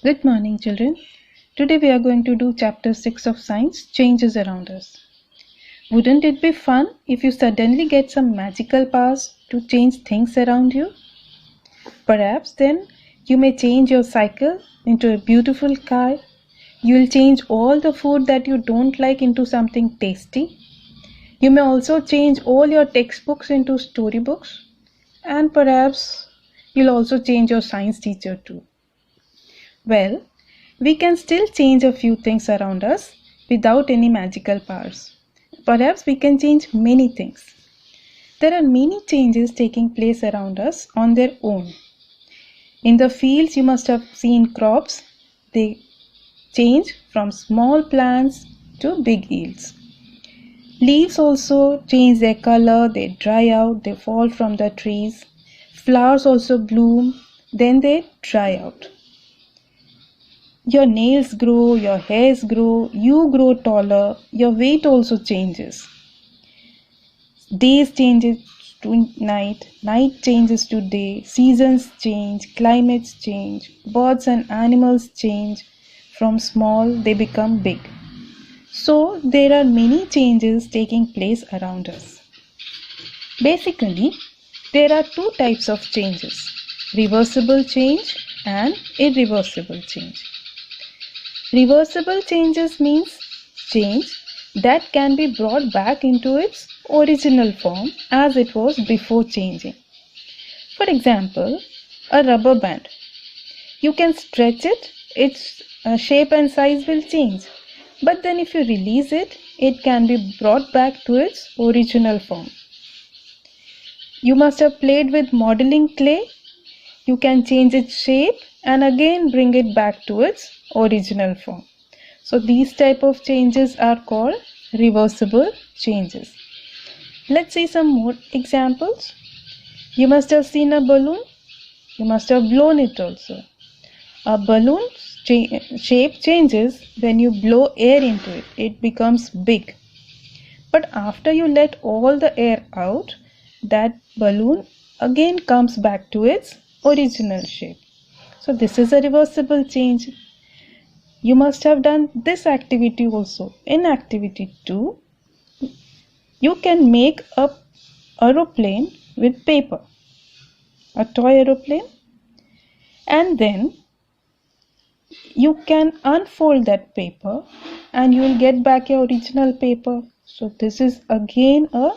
Good morning, children. Today we are going to do chapter 6 of science, changes around us. Wouldn't it be fun if you suddenly get some magical powers to change things around you? Perhaps then you may change your cycle into a beautiful car. You will change all the food that you don't like into something tasty. You may also change all your textbooks into storybooks. And perhaps you'll also change your science teacher too. Well, we can still change a few things around us without any magical powers. Perhaps we can change many things. There are many changes taking place around us on their own. In the fields, you must have seen crops. They change from small plants to big yields. Leaves also change their color, they dry out, they fall from the trees. Flowers also bloom, then they dry out. Your nails grow, your hairs grow, you grow taller, your weight also changes. Days changes to night, night changes to day, seasons change, climates change, birds and animals change. From small, they become big. So, there are many changes taking place around us. Basically, there are two types of changes, reversible change and irreversible change. Reversible changes means change that can be brought back into its original form as it was before changing. For example, a rubber band. You can stretch it, its shape and size will change. But then if you release it, it can be brought back to its original form. You must have played with modeling clay. You can change its shape and again bring it back to its original form. So these type of changes are called reversible changes. Let's see some more examples. You must have seen a balloon. You must have blown it also. A balloon shape changes when you blow air into it. It becomes big. But after you let all the air out, that balloon again comes back to its original shape. So this is a reversible change. You must have done this activity also. In activity 2, you can make an aeroplane with paper, a toy aeroplane, and then you can unfold that paper and you will get back your original paper. So this is again a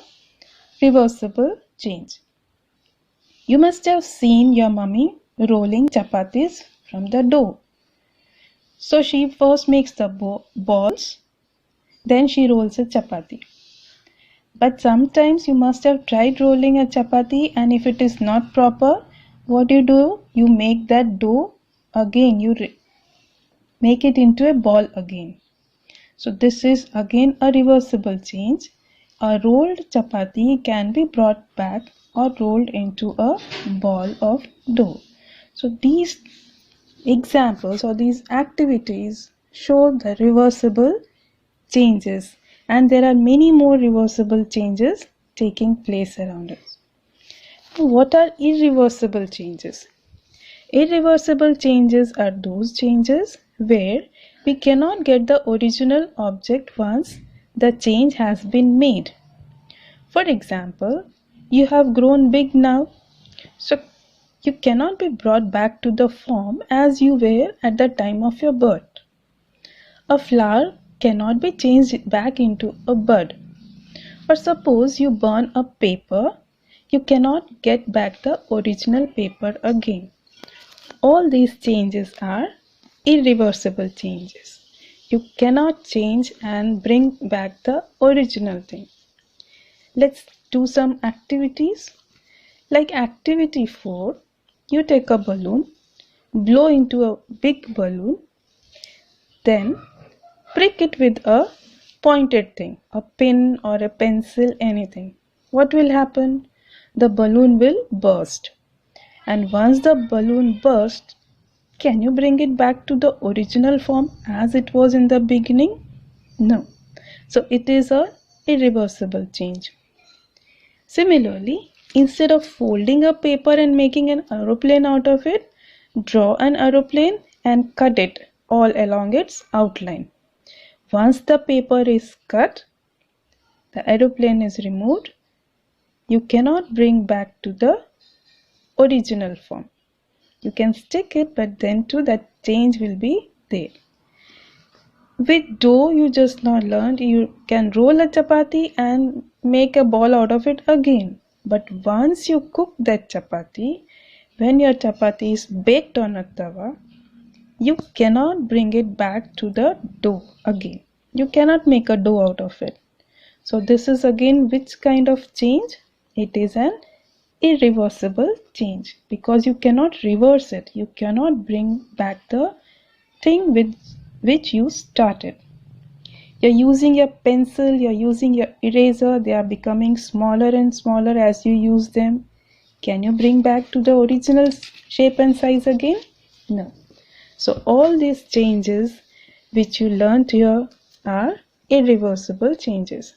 reversible change. You must have seen your mummy rolling chapatis from the dough. So she first makes the balls, then she rolls a chapati. But sometimes you must have tried rolling a chapati, and if it is not proper, what do? You make that dough again, you make it into a ball again. So this is again a reversible change. A rolled chapati can be brought back or rolled into a ball of dough. So these examples or these activities show the reversible changes, and there are many more reversible changes taking place around us. What are irreversible changes? Irreversible changes are those changes where we cannot get the original object once the change has been made. For example, you have grown big now, so you cannot be brought back to the form as you were at the time of your birth. A flower cannot be changed back into a bud. Or suppose you burn a paper, you cannot get back the original paper again. All these changes are irreversible changes. You cannot change and bring back the original thing. Let's do some activities. Like activity 4, you take a balloon, blow into a big balloon, then prick it with a pointed thing, a pin or a pencil, anything. What will happen? The balloon will burst. And once the balloon bursts, can you bring it back to the original form as it was in the beginning? No. So it is an irreversible change. Similarly, instead of folding a paper and making an aeroplane out of it, draw an aeroplane and cut it all along its outline. Once the paper is cut, the aeroplane is removed. You cannot bring back to the original form. You can stick it, but then too that change will be there. With dough you just now learned, you can roll a chapati and make a ball out of it again. But once you cook that chapati, when your chapati is baked on a tawa, you cannot bring it back to the dough again. You cannot make a dough out of it. So this is again which kind of change? It is an irreversible change, because you cannot reverse it. You cannot bring back the thing with which you started. You're using your pencil, you're using your eraser, they are becoming smaller and smaller as you use them. Can you bring back to the original shape and size again? No. So all these changes which you learned here are irreversible changes.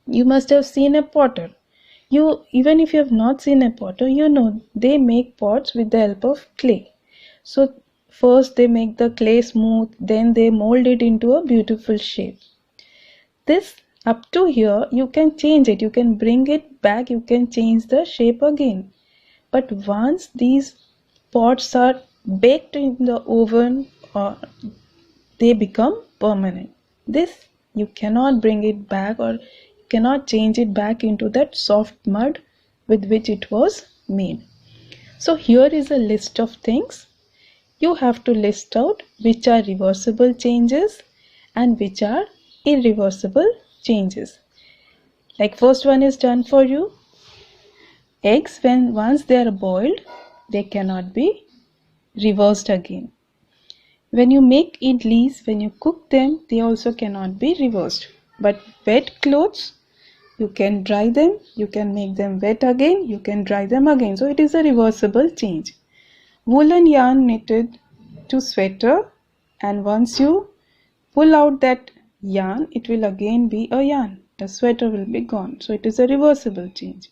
You must have seen a potter. Even if you have not seen a potter, you know they make pots with the help of clay. So first they make the clay smooth, then they mold it into a beautiful shape. This up to here you can change it, you can bring it back, you can change the shape again. But once these pots are baked in the oven, they become permanent. This you cannot bring it back, or you cannot change it back into that soft mud with which it was made. So here is a list of things. You have to list out which are reversible changes and which are irreversible changes. Like first one is done for you. Eggs, once they are boiled, they cannot be reversed again. When you make idlis, when you cook them, they also cannot be reversed. But wet clothes, you can dry them, you can make them wet again, you can dry them again. So it is a reversible change. Woolen yarn knitted to sweater, and once you pull out that yarn, it will again be a yarn. The sweater will be gone. So it is a reversible change.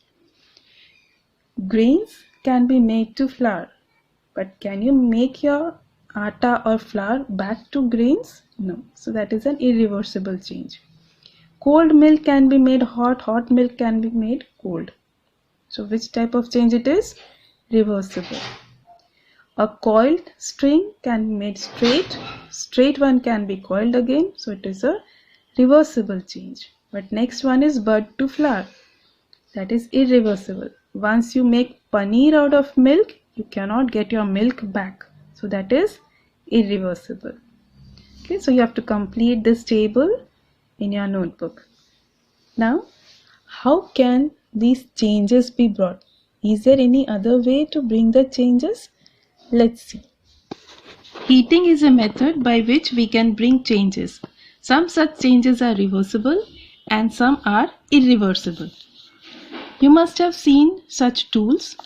Grains can be made to flour, but can you make your atta or flour back to grains? No. So that is an irreversible change. Cold milk can be made hot, hot milk can be made cold. So which type of change it is? Reversible. A coiled string can be made straight, straight one can be coiled again, so it is a reversible change. But next one is bud to flour, that is irreversible. Once you make paneer out of milk, you cannot get your milk back, so that is irreversible. Okay, so you have to complete this table in your notebook. Now, how can these changes be brought? Is there any other way to bring the changes? Let's see. Heating is a method by which we can bring changes. Some such changes are reversible and some are irreversible. You must have seen such tools.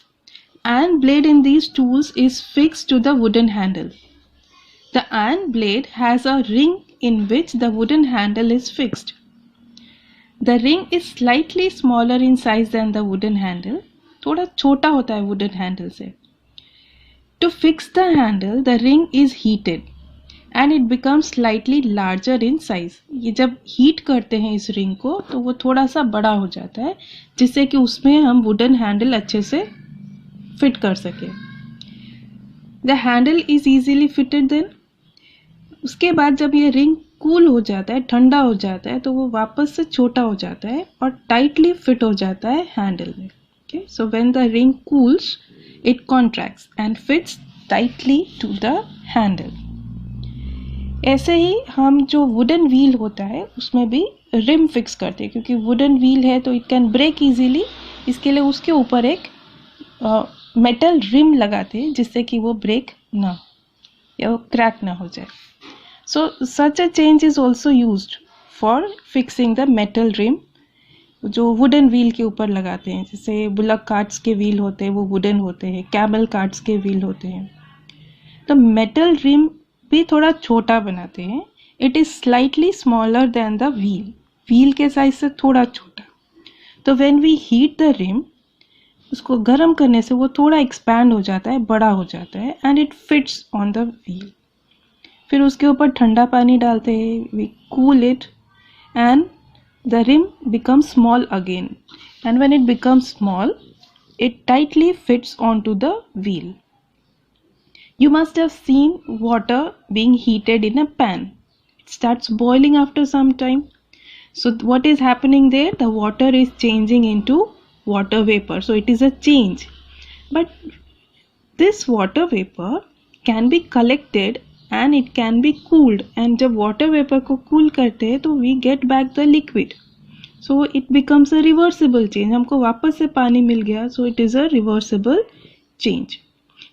Iron blade in these tools is fixed to the wooden handle. The iron blade has a ring in which the wooden handle is fixed. The ring is slightly smaller in size than the wooden handle. थोड़ा छोटा होता है wooden handle से. To fix the handle, the ring is heated and it becomes slightly larger in size. ये जब heat करते हैं इस ring को तो वो थोड़ा सा बड़ा हो जाता है, जिससे कि उसमें हम wooden handle अच्छे से fit कर सके. The handle is easily fitted then. उसके बाद जब ये ring cool हो जाता है, ठंडा हो जाता है, तो वो वापस से छोटा हो जाता है और tightly fit हो जाता है handle में. Okay, so when the ring cools, it contracts and fits tightly to the handle. ऐसे ही हम जो wooden wheel होता है उसमें भी rim fix करते हैं, क्योंकि wooden wheel है तो it can break easily. इसके लिए उसके ऊपर एक metal rim लगाते हैं जिससे कि वो break ना हो या वो crack ना हो जाए. So such a change is also used for fixing the metal rim जो वुडन व्हील के ऊपर लगाते हैं. जैसे बुलक कार्ट्स के व्हील होते हैं वो वुडन होते हैं, कैमल कार्ट्स के व्हील होते हैं. तो मेटल रिम भी थोड़ा छोटा बनाते हैं. It is slightly smaller than the wheel, wheel के साइज से थोड़ा छोटा. तो when we heat the rim, उसको गर्म करने से वो थोड़ा एक्सपैंड हो जाता है, बड़ा हो जाता है, and it fits on the wheel. फिर उसके ऊपर ठंडा पानी डालते हैं, we cool it and the rim becomes small again, and when it becomes small it tightly fits onto the wheel. You must have seen water being heated in a pan. It starts boiling after some time. So what is happening there? The water is changing into water vapor. So it is a change. But this water vapor can be collected and it can be cooled. And जब water vapor को cool करते हैं तो we get back the liquid. So it becomes a reversible change. हमको वापस से पानी मिल गया. So it is a reversible change.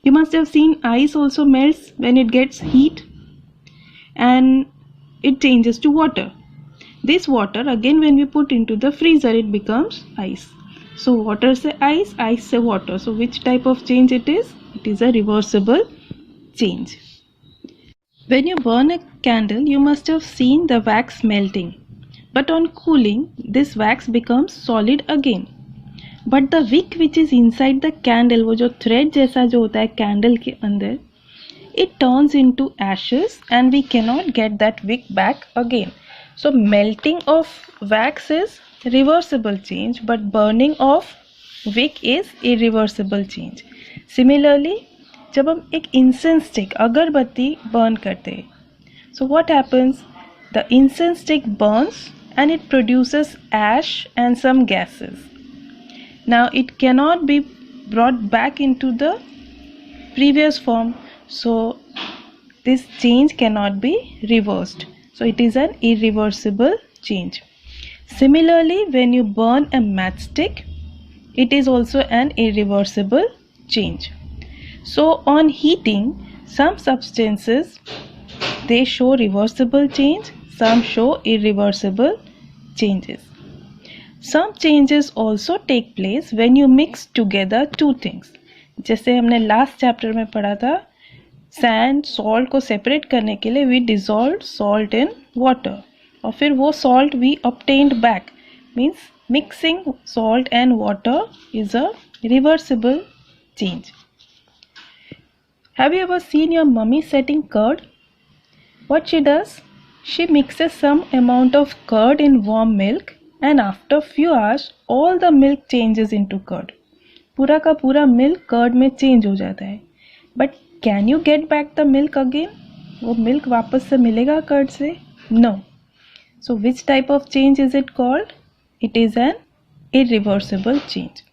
You must have seen ice also melts when it gets heat and it changes to water. This water again when we put into the freezer it becomes ice. So water से ice, ice से water. So which type of change it is? It is a reversible change. When you burn a candle you must have seen the wax melting. But on cooling this wax becomes solid again. But the wick which is inside the candle, वो जो thread जैसा जो होता है candle के अंदर, it turns into ashes and we cannot get that wick back again. So melting of wax is reversible change, but burning of wick is irreversible change. Similarly, जब हम एक incense stick अगरबत्ती burn करते हैं, so what happens? The incense stick burns and it produces ash and some gases. Now it cannot be brought back into the previous form, so this change cannot be reversed. So it is an irreversible change. Similarly, when you burn a matchstick, it is also an irreversible change. So on heating, some substances they show reversible change, some show irreversible changes. Some changes also take place when you mix together two things. जैसे हमने last chapter में पढ़ा था, sand salt को separate करने के लिए we dissolve salt in water, और फिर वो salt we obtained back. Means mixing salt and water is a reversible change. Have you ever seen your mummy setting curd? What she does? She mixes some amount of curd in warm milk and after few hours all the milk changes into curd. पूरा का पूरा milk curd में change हो जाता है. But can you get back the milk again? वो milk वापस से मिलेगा curd से? No. So which type of change is it called? It is an irreversible change.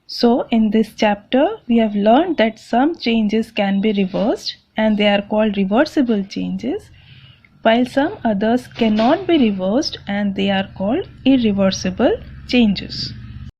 So in this chapter we have learned that some changes can be reversed and they are called reversible changes, while some others cannot be reversed and they are called irreversible changes.